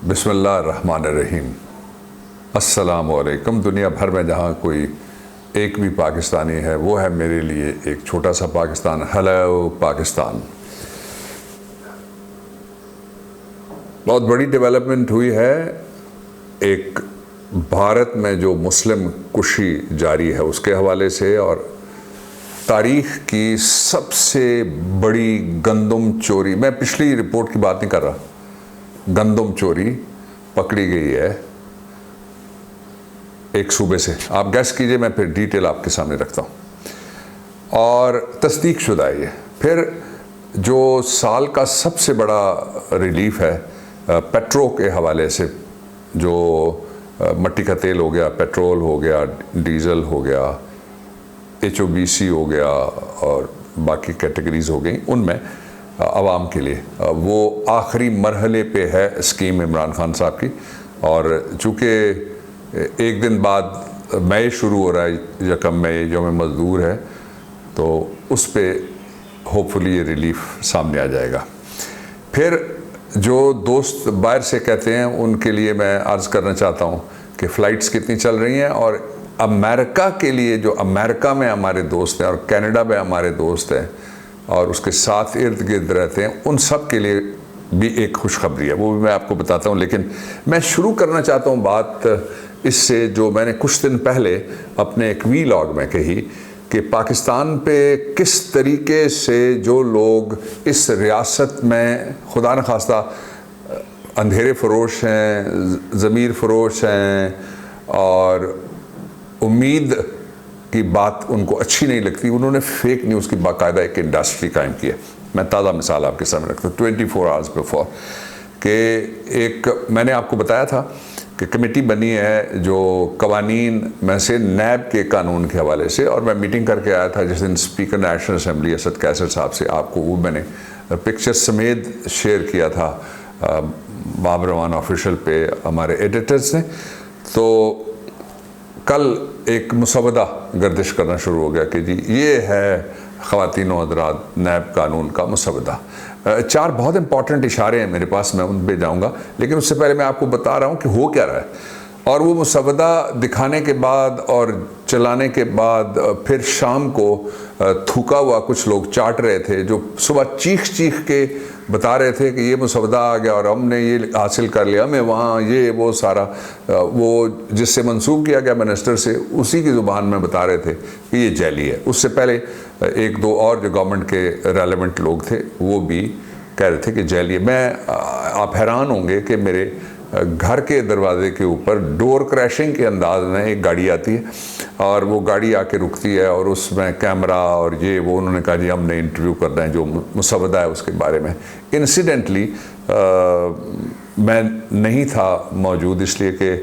بسم اللہ الرحمن الرحیم۔ السلام علیکم۔ دنیا بھر میں جہاں کوئی ایک بھی پاکستانی ہے وہ ہے میرے لیے ایک چھوٹا سا پاکستان۔ ہیلو پاکستان۔ بہت بڑی ڈیولپمنٹ ہوئی ہے۔ ایک بھارت میں جو مسلم کشی جاری ہے اس کے حوالے سے، اور تاریخ کی سب سے بڑی گندم چوری، میں پچھلی رپورٹ کی بات نہیں کر رہا، گندم چوری پکڑی گئی ہے ایک صوبے سے۔ آپ گیس کیجئے، میں پھر ڈیٹیل آپ کے سامنے رکھتا ہوں، اور تصدیق شدہ ہے یہ۔ پھر جو سال کا سب سے بڑا ریلیف ہے پیٹرو کے حوالے سے، جو مٹی کا تیل ہو گیا، پیٹرول ہو گیا، ڈیزل ہو گیا، HOBC ہو گیا، اور باقی کیٹیگریز ہو گئیں، ان میں عوام کے لیے وہ آخری مرحلے پہ ہے اسکیم عمران خان صاحب کی۔ اور چونکہ ایک دن بعد مئی شروع ہو رہا ہے، 1 مئی یوم مزدور ہے، تو اس پہ ہوپ فلی یہ ریلیف سامنے آ جائے گا۔ پھر جو دوست باہر سے کہتے ہیں ان کے لیے میں عرض کرنا چاہتا ہوں کہ فلائٹس کتنی چل رہی ہیں، اور امریکہ کے لیے جو امریکہ میں ہمارے دوست ہیں اور کینیڈا میں ہمارے دوست ہیں اور اس کے ساتھ ارد گرد رہتے ہیں، ان سب کے لیے بھی ایک خوشخبری ہے، وہ بھی میں آپ کو بتاتا ہوں۔ لیکن میں شروع کرنا چاہتا ہوں بات اس سے جو میں نے کچھ دن پہلے اپنے ایک ویلاگ میں کہی، کہ پاکستان پہ کس طریقے سے جو لوگ اس ریاست میں خدا نخواستہ اندھیرے فروش ہیں، ضمیر فروش ہیں، اور امید کی بات ان کو اچھی نہیں لگتی، انہوں نے فیک نیوز کی باقاعدہ ایک انڈسٹری قائم کی ہے۔ میں تازہ مثال آپ کے سامنے رکھتا ہوں 24 hours before، کہ ایک میں نے آپ کو بتایا تھا کہ کمیٹی بنی ہے جو قوانین میں سے نیب کے قانون کے حوالے سے، اور میں میٹنگ کر کے آیا تھا جس دن اسپیکر نیشنل اسمبلی اسد کیسر صاحب سے، آپ کو وہ میں نے پکچر سمیت شیئر کیا تھا باب روان آفیشل پہ ہمارے ایڈیٹرز نے۔ تو کل ایک مسودہ گردش کرنا شروع ہو گیا کہ جی یہ ہے خواتین و حضرات نیب قانون کا مسودہ۔ 4 بہت امپورٹنٹ اشارے ہیں میرے پاس، میں ان پہ جاؤں گا، لیکن اس سے پہلے میں آپ کو بتا رہا ہوں کہ ہو کیا رہا ہے۔ اور وہ مسودہ دکھانے کے بعد اور چلانے کے بعد پھر شام کو تھوکا ہوا کچھ لوگ چاٹ رہے تھے، جو صبح چیخ چیخ کے بتا رہے تھے کہ یہ مسودہ آ گیا اور ہم نے یہ حاصل کر لیا، ہمیں وہاں یہ وہ سارا وہ جس سے منسوخ کیا گیا منسٹر سے، اسی کی زبان میں بتا رہے تھے کہ یہ جعلی ہے۔ اس سے پہلے 1-2 اور جو گورنمنٹ کے ریلیونٹ لوگ تھے وہ بھی کہہ رہے تھے کہ جعلی ہے۔ میں آپ حیران ہوں گے کہ میرے گھر کے دروازے کے اوپر ڈور کریشنگ کے انداز میں ایک گاڑی آتی ہے، اور وہ گاڑی آ کے رکتی ہے، اور اس میں کیمرہ اور یہ وہ، انہوں نے کہا جی ہم نے انٹرویو کرنا ہے جو مسودہ ہے اس کے بارے میں۔ انسیڈنٹلی میں نہیں تھا موجود، اس لیے کہ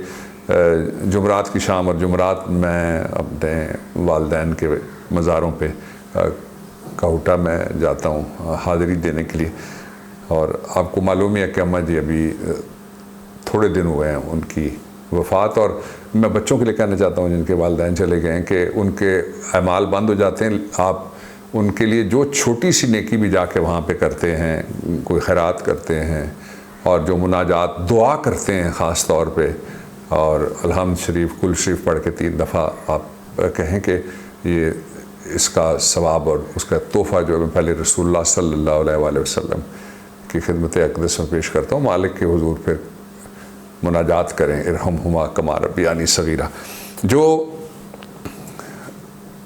جمعرات کی شام اور جمعرات میں اپنے والدین کے مزاروں پہ کاؤٹا میں جاتا ہوں حاضری دینے کے لیے، اور آپ کو معلوم ہے کہ اماں جی ابھی تھوڑے دن ہوئے ہیں ان کی وفات، اور میں بچوں کے لیے کہنا چاہتا ہوں جن کے والدین چلے گئے ہیں کہ ان کے اعمال بند ہو جاتے ہیں، آپ ان کے لیے جو چھوٹی سی نیکی بھی جا کے وہاں پہ کرتے ہیں، کوئی خیرات کرتے ہیں اور جو مناجات دعا کرتے ہیں خاص طور پہ، اور الحمد شریف کل شریف پڑھ کے 3 دفعہ آپ کہیں کہ یہ اس کا ثواب اور اس کا تحفہ جو میں پہلے رسول اللہ صلی اللہ علیہ وآلہ وسلم کی خدمت اقدس میں پیش کرتا ہوں، مالک کے حضور پھر مناجات کریں، ارحمہما کما ربیانی صغیرہ۔ جو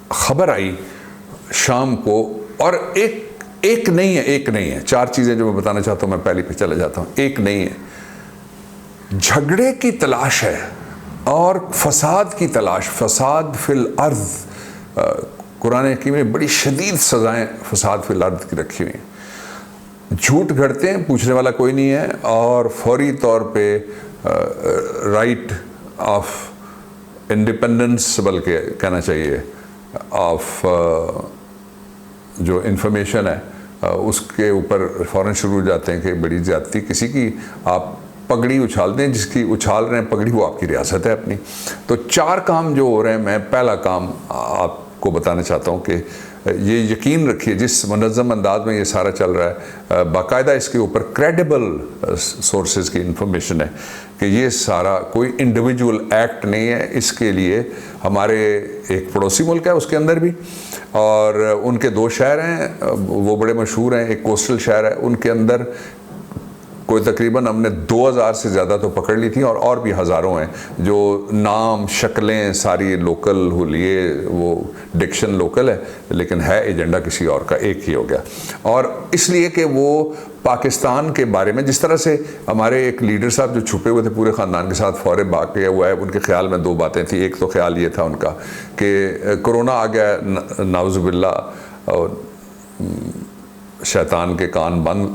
خبر آئی شام کو، اور ایک نہیں ہے 4 چیزیں جو میں بتانا چاہتا ہوں، میں پہلے پہ چلا جاتا ہوں۔ ایک نہیں ہے، جھگڑے کی تلاش ہے اور فساد کی تلاش، فساد فی الارض۔ قرآن حکیم میں بڑی شدید سزائیں فساد فی الارض کی رکھی ہوئی ہیں۔ جھوٹ گھڑتے ہیں، پوچھنے والا کوئی نہیں ہے، اور فوری طور پہ رائٹ آف انڈیپینڈنس، بلکہ کہنا چاہیے آف جو انفارمیشن ہے اس کے اوپر فوراً شروع ہو جاتے ہیں کہ بڑی زیادتی کسی کی آپ پگڑی اچھال دیں، جس کی اچھال رہے ہیں پگڑی وہ آپ کی ریاست ہے اپنی۔ تو 4 کام جو ہو رہے ہیں، میں پہلا کام آپ کو بتانا چاہتا ہوں کہ یہ یقین رکھیے جس منظم انداز میں یہ سارا چل رہا ہے، باقاعدہ اس کے اوپر کریڈیبل سورسز کی انفارمیشن ہے کہ یہ سارا کوئی انڈیویجول ایکٹ نہیں ہے. اس کے لیے ہمارے ایک پڑوسی ملک ہے اس کے اندر بھی، اور ان کے 2 شہر ہیں وہ بڑے مشہور ہیں، ایک کوسٹل شہر ہے، ان کے اندر کوئی تقریباً ہم نے 2000 سے زیادہ تو پکڑ لی تھی، اور بھی ہزاروں ہیں جو نام شکلیں ساری لوکل ہولیے، وہ ڈکشن لوکل ہے لیکن ہے ایجنڈا کسی اور کا، ایک ہی ہو گیا. اور اس لیے کہ وہ پاکستان کے بارے میں جس طرح سے ہمارے ایک لیڈر صاحب جو چھپے ہوئے تھے پورے خاندان کے ساتھ فورے بھاگ گیا ہوا ہے، ان کے خیال میں 2 باتیں تھیں. ایک تو خیال یہ تھا ان کا کہ کرونا آ گیا، نعوذ باللہ، اور شیطان کے کان بند،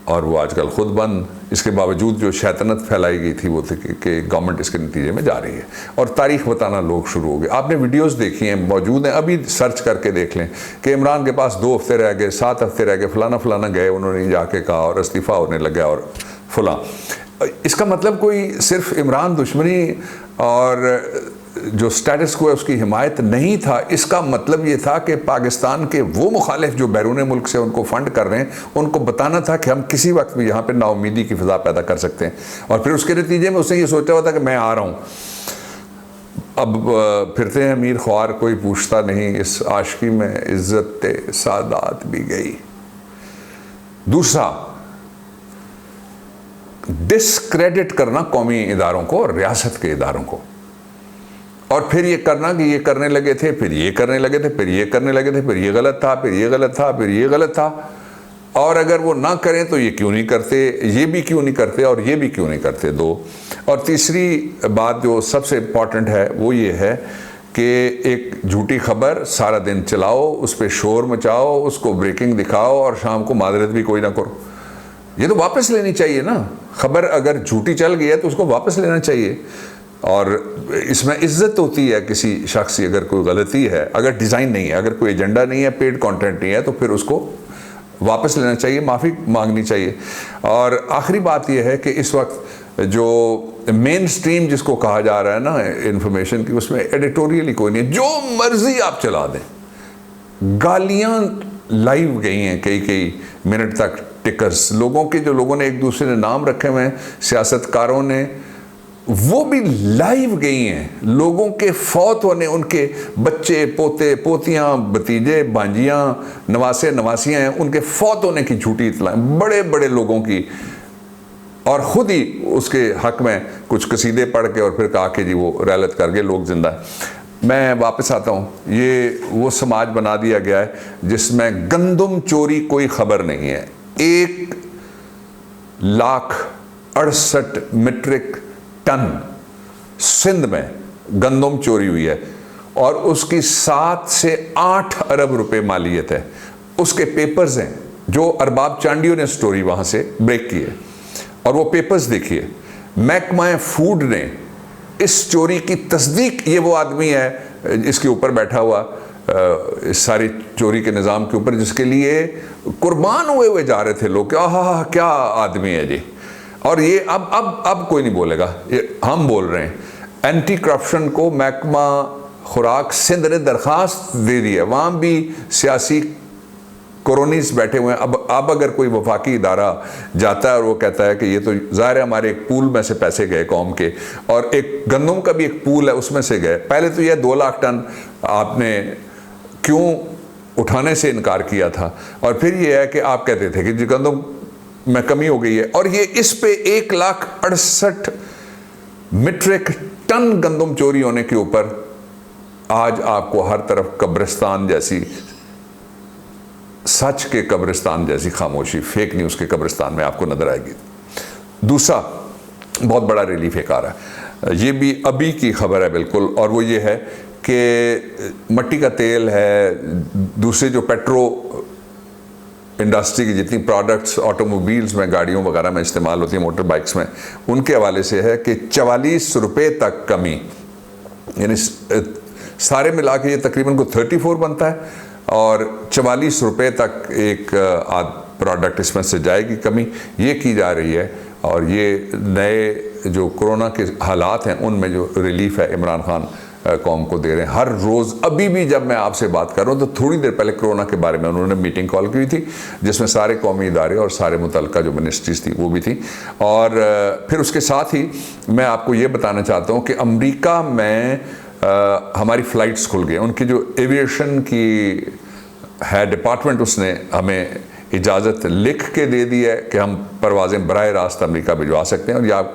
اور وہ آج کل خود بند. اس کے باوجود جو شیطنت پھیلائی گئی تھی وہ تھی کہ گورنمنٹ اس کے نتیجے میں جا رہی ہے، اور تاریخ بتانا لوگ شروع ہو گئے. آپ نے ویڈیوز دیکھی ہیں، موجود ہیں، ابھی سرچ کر کے دیکھ لیں کہ عمران کے پاس 2 ہفتے رہ گئے، 7 ہفتے رہ گئے، فلانا گئے، انہوں نے جا کے کہا اور استعفیٰ ہونے لگا اور فلاں. اس کا مطلب کوئی صرف عمران دشمنی اور جو سٹیٹس کو ہے اس کی حمایت نہیں تھا. اس کا مطلب یہ تھا کہ پاکستان کے وہ مخالف جو بیرون ملک سے ان کو فنڈ کر رہے ہیں، ان کو بتانا تھا کہ ہم کسی وقت بھی یہاں پہ نا امیدی کی فضا پیدا کر سکتے ہیں. اور پھر اس کے نتیجے میں اس نے یہ سوچا ہوا تھا کہ میں آ رہا ہوں. اب پھرتے ہیں امیر خوار، کوئی پوچھتا نہیں، اس عاشقی میں عزت سادات بھی گئی. دوسرا، ڈسکریڈٹ کرنا قومی اداروں کو اور ریاست کے اداروں کو، اور پھر یہ کرنا کہ یہ کرنے لگے تھے، پھر یہ کرنے لگے تھے، پھر یہ کرنے لگے تھے، پھر یہ غلط تھا، پھر یہ غلط تھا، پھر یہ غلط تھا، اور اگر وہ نہ کریں تو یہ کیوں نہیں کرتے، یہ بھی کیوں نہیں کرتے، اور یہ بھی کیوں نہیں کرتے. 2. اور تیسری بات جو سب سے امپورٹنٹ ہے وہ یہ ہے کہ ایک جھوٹی خبر سارا دن چلاؤ، اس پہ شور مچاؤ، اس کو بریکنگ دکھاؤ، اور شام کو معذرت بھی کوئی نہ کرو. یہ تو واپس لینی چاہیے نا. خبر اگر جھوٹی چل گئی ہے تو اس کو واپس لینا چاہیے، اور اس میں عزت ہوتی ہے کسی شخص کی. اگر کوئی غلطی ہے، اگر ڈیزائن نہیں ہے، اگر کوئی ایجنڈا نہیں ہے، پیڈ کانٹینٹ نہیں ہے، تو پھر اس کو واپس لینا چاہیے، معافی مانگنی چاہیے. اور آخری بات یہ ہے کہ اس وقت جو مین سٹریم جس کو کہا جا رہا ہے نا انفارمیشن کی، اس میں ایڈیٹوریل ہی کوئی نہیں ہے، جو مرضی آپ چلا دیں. گالیاں لائیو گئی ہیں کئی منٹ تک، ٹکرز لوگوں کے، جو لوگوں نے ایک دوسرے نے نام رکھے ہوئے ہیں، سیاستکاروں نے، وہ بھی لائیو گئی ہیں. لوگوں کے فوت ہونے، ان کے بچے، پوتے، پوتیاں، بھتیجے، بھانجیاں، نواسے، نواسیاں ہیں، ان کے فوت ہونے کی جھوٹی اطلاعیں بڑے بڑے لوگوں کی، اور خود ہی اس کے حق میں کچھ قصیدے پڑھ کے اور پھر کہا کہ جی وہ ریلت کر گئے، لوگ زندہ ہیں. میں واپس آتا ہوں. یہ وہ سماج بنا دیا گیا ہے جس میں گندم چوری کوئی خبر نہیں ہے. 1,68,000 میٹرک ٹن سندھ میں گندم چوری ہوئی ہے، اور اس کی 7 سے 8 ارب روپے مالیت ہے. اس کے پیپرز ہیں جو ارباب چانڈیوں نے سٹوری وہاں سے بریک کی ہے، اور وہ پیپرز دیکھیے. محکمہ فوڈ نے اس چوری کی تصدیق، یہ وہ آدمی ہے اس کے اوپر بیٹھا ہوا، اس ساری چوری کے نظام کے اوپر، جس کے لیے قربان ہوئے جا رہے تھے لوگ کہ آہا کیا آدمی ہے جی. اور یہ اب کوئی نہیں بولے گا، یہ ہم بول رہے ہیں. اینٹی کرپشن کو محکمہ خوراک سندھ نے درخواست دے دی ہے، وہاں بھی سیاسی کورونیز بیٹھے ہوئے ہیں. اب اگر کوئی وفاقی ادارہ جاتا ہے اور وہ کہتا ہے کہ یہ تو ظاہر ہے ہمارے ایک پول میں سے پیسے گئے قوم کے، اور ایک گندم کا بھی ایک پول ہے اس میں سے گئے. پہلے تو یہ 2 لاکھ ٹن آپ نے کیوں اٹھانے سے انکار کیا تھا، اور پھر یہ ہے کہ آپ کہتے تھے کہ جی گندم میں کمی ہو گئی ہے، اور یہ اس پہ 1,68,000 میٹرک ٹن گندم چوری ہونے کے اوپر آج آپ کو ہر طرف قبرستان جیسی، سچ کے قبرستان جیسی خاموشی، فیک نیوز کے قبرستان میں آپ کو نظر آئے گی. دوسرا بہت بڑا ریلیف ایک آ رہا ہے، یہ بھی ابھی کی خبر ہے بالکل، اور وہ یہ ہے کہ مٹی کا تیل ہے، دوسرے جو پیٹرو انڈسٹری کی جتنی پروڈکٹس آٹو موبیلز میں، گاڑیوں وغیرہ میں استعمال ہوتی ہیں، موٹر بائکس میں، ان کے حوالے سے ہے کہ 44 روپے تک کمی، یعنی سارے ملا کے یہ تقریباً کو 34 بنتا ہے، اور 44 روپے تک ایک پروڈکٹ اس میں سے جائے گی کمی، یہ کی جا رہی ہے. اور یہ نئے جو کرونا کے حالات ہیں ان میں جو ریلیف ہے عمران خان قوم کو دے رہے ہیں ہر روز. ابھی بھی جب میں آپ سے بات کر رہا ہوں تو تھوڑی دیر پہلے کرونا کے بارے میں انہوں نے میٹنگ کال کی تھی جس میں سارے قومی ادارے اور سارے متعلقہ جو منسٹریز تھی وہ بھی تھیں. اور پھر اس کے ساتھ ہی میں آپ کو یہ بتانا چاہتا ہوں کہ امریکہ میں ہماری فلائٹس کھل گئے. ان کی جو ایویشن کی ہے ڈپارٹمنٹ اس نے ہمیں اجازت لکھ کے دے دی ہے کہ ہم پروازیں براہ راست امریکہ بھجوا سکتے ہیں. اور یہ آپ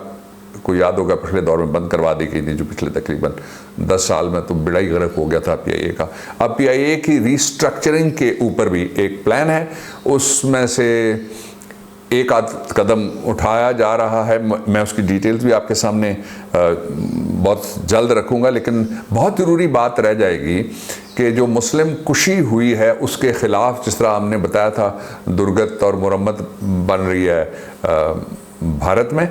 کو یاد ہوگا پچھلے دور میں بند کروا دی گئی تھی جو پچھلے تقریباً 10 سال میں تو بڑا ہی غرق ہو گیا تھا پی آئی اے کا. اب پی آئی اے کی ریسٹرکچرنگ کے اوپر بھی ایک پلان ہے, اس میں سے ایک آدھ قدم اٹھایا جا رہا ہے. میں اس کی ڈیٹیلز بھی آپ کے سامنے بہت جلد رکھوں گا. لیکن بہت ضروری بات رہ جائے گی کہ جو مسلم کشی ہوئی ہے اس کے خلاف, جس طرح ہم نے بتایا تھا درگت اور مرمت بن رہی ہے بھارت میں,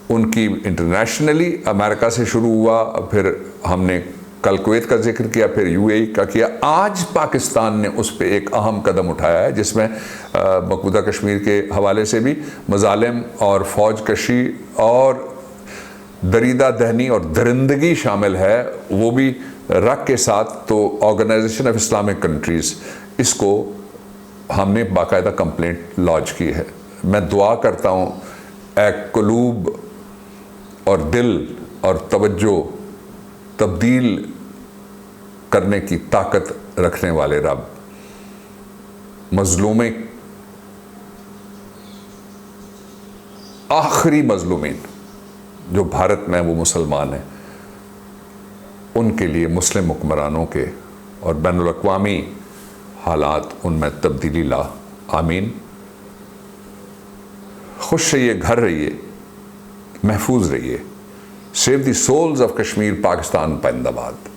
ان کی انٹرنیشنلی امریکہ سے شروع ہوا, پھر ہم نے کل کویت کا ذکر کیا, پھر یو اے ای کا کیا, آج پاکستان نے اس پہ ایک اہم قدم اٹھایا ہے جس میں مقبوضہ کشمیر کے حوالے سے بھی مظالم اور فوج کشی اور دریدہ دہنی اور درندگی شامل ہے, وہ بھی رکھ کے ساتھ. تو آرگنائزیشن آف اسلامک کنٹریز, اس کو ہم نے باقاعدہ کمپلینٹ لانچ کی ہے. میں دعا کرتا ہوں اے قلوب اور دل اور توجہ تبدیل کرنے کی طاقت رکھنے والے رب, مظلومیں آخری مظلومین جو بھارت میں وہ مسلمان ہیں, ان کے لیے مسلم حکمرانوں کے اور بین الاقوامی حالات ان میں تبدیلی لا. آمین. خوش رہیے, گھر رہیے, محفوظ رہیے. Save the souls of Kashmir, Pakistan زندہ باد.